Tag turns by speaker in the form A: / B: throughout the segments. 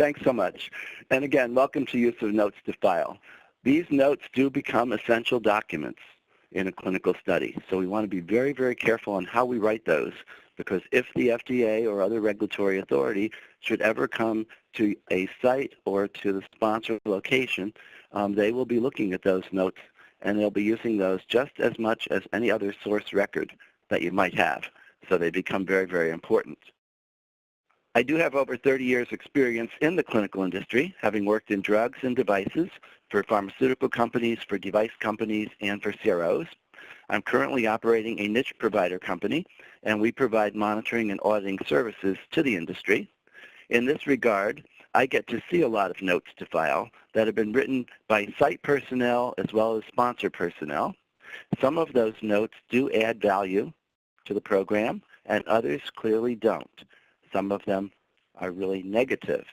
A: thanks so much. And again, welcome to use of notes to file. These notes do become essential documents in a clinical study. So we want to be very, very careful on how we write those, because if the FDA or other regulatory authority should ever come to a site or to the sponsor location, they will be looking at those notes, and they'll be using those just as much as any other source record that you might have. So they become very, very important. I do have over 30 years experience in the clinical industry, having worked in drugs and devices for pharmaceutical companies, for device companies, and for CROs. I'm currently operating a niche provider company, and we provide monitoring and auditing services to the industry. In this regard, I get to see a lot of notes to file that have been written by site personnel as well as sponsor personnel. Some of those notes do add value to the program, and others clearly don't. Some of them are really negative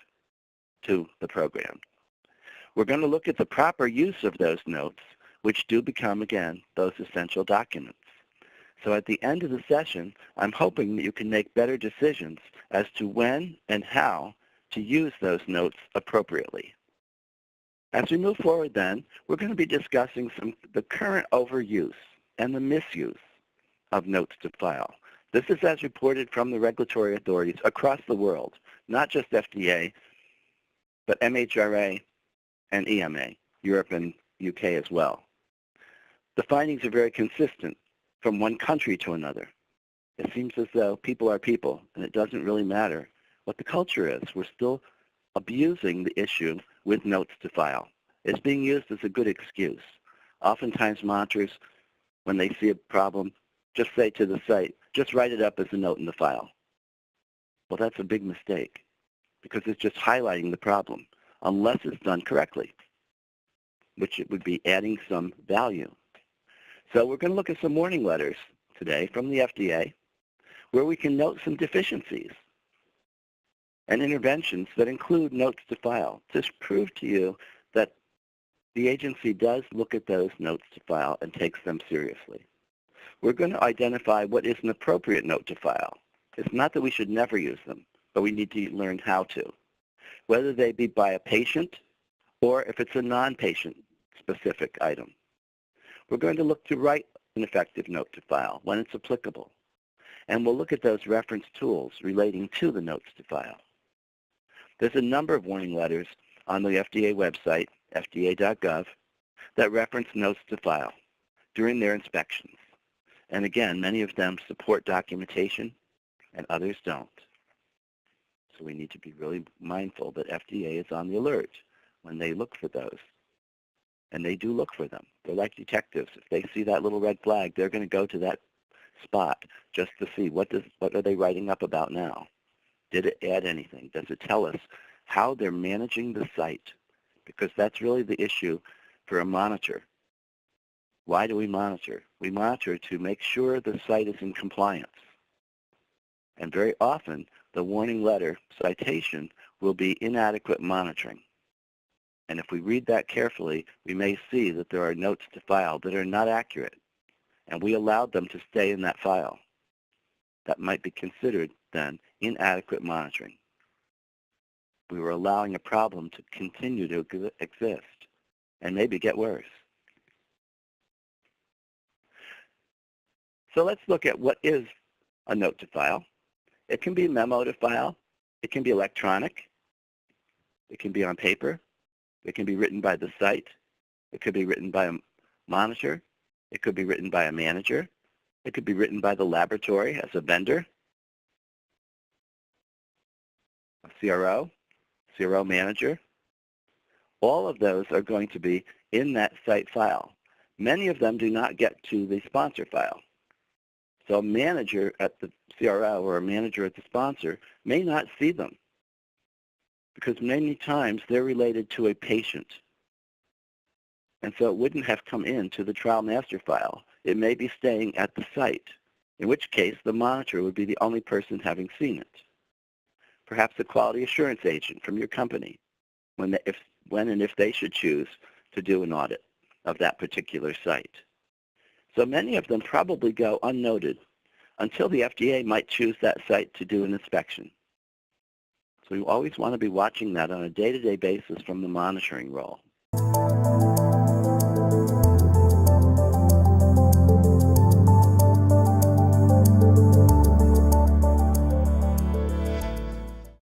A: to the program. We're going to look at the proper use of those notes, which do become, again, those essential documents. So at the end of the session, I'm hoping that you can make better decisions as to when and how to use those notes appropriately. As we move forward then, we're going to be discussing the current overuse and the misuse of notes to file. This is as reported from the regulatory authorities across the world, not just FDA, but MHRA and EMA, Europe and UK as well. The findings are very consistent from one country to another. It seems as though people are people, and it doesn't really matter what the culture is. We're still abusing the issue with notes to file. It's being used as a good excuse. Oftentimes monitors, when they see a problem, just say to the site, just write it up as a note in the file. Well, that's a big mistake, because it's just highlighting the problem, unless it's done correctly, which it would be adding some value. So we're going to look at some warning letters today from the FDA, where we can note some deficiencies and interventions that include notes to file to prove to you that the agency does look at those notes to file and takes them seriously. We're going to identify what is an appropriate note to file. It's not that we should never use them, but we need to learn how to, whether they be by a patient or if it's a non-patient specific item. We're going to look to write an effective note to file when it's applicable, and we'll look at those reference tools relating to the notes to file. There's a number of warning letters on the FDA website, fda.gov, that reference notes to file during their inspections. And again, many of them support documentation and others don't. So we need to be really mindful that FDA is on the alert when they look for those. And they do look for them. They're like detectives. If they see that little red flag, they're going to go to that spot just to see what are they writing up about now. Did it add anything? Does it tell us how they're managing the site? Because that's really the issue for a monitor. Why do we monitor? We monitor to make sure the site is in compliance. And very often, the warning letter citation will be inadequate monitoring. And if we read that carefully, we may see that there are notes to file that are not accurate, and we allowed them to stay in that file. That might be considered, then, inadequate monitoring. We were allowing a problem to continue to exist and maybe get worse. So let's look at what is a note to file. It can be a memo to file. It can be electronic. It can be on paper. It can be written by the site. It could be written by a monitor. It could be written by a manager. It could be written by the laboratory as a vendor, a CRO manager. All of those are going to be in that site file. Many of them do not get to the sponsor file. So a manager at the CRO or a manager at the sponsor may not see them, because many times they're related to a patient. And so it wouldn't have come into the trial master file. It may be staying at the site, in which case the monitor would be the only person having seen it. Perhaps a quality assurance agent from your company, when and if they should choose to do an audit of that particular site. So many of them probably go unnoted until the FDA might choose that site to do an inspection. So you always want to be watching that on a day-to-day basis from the monitoring role.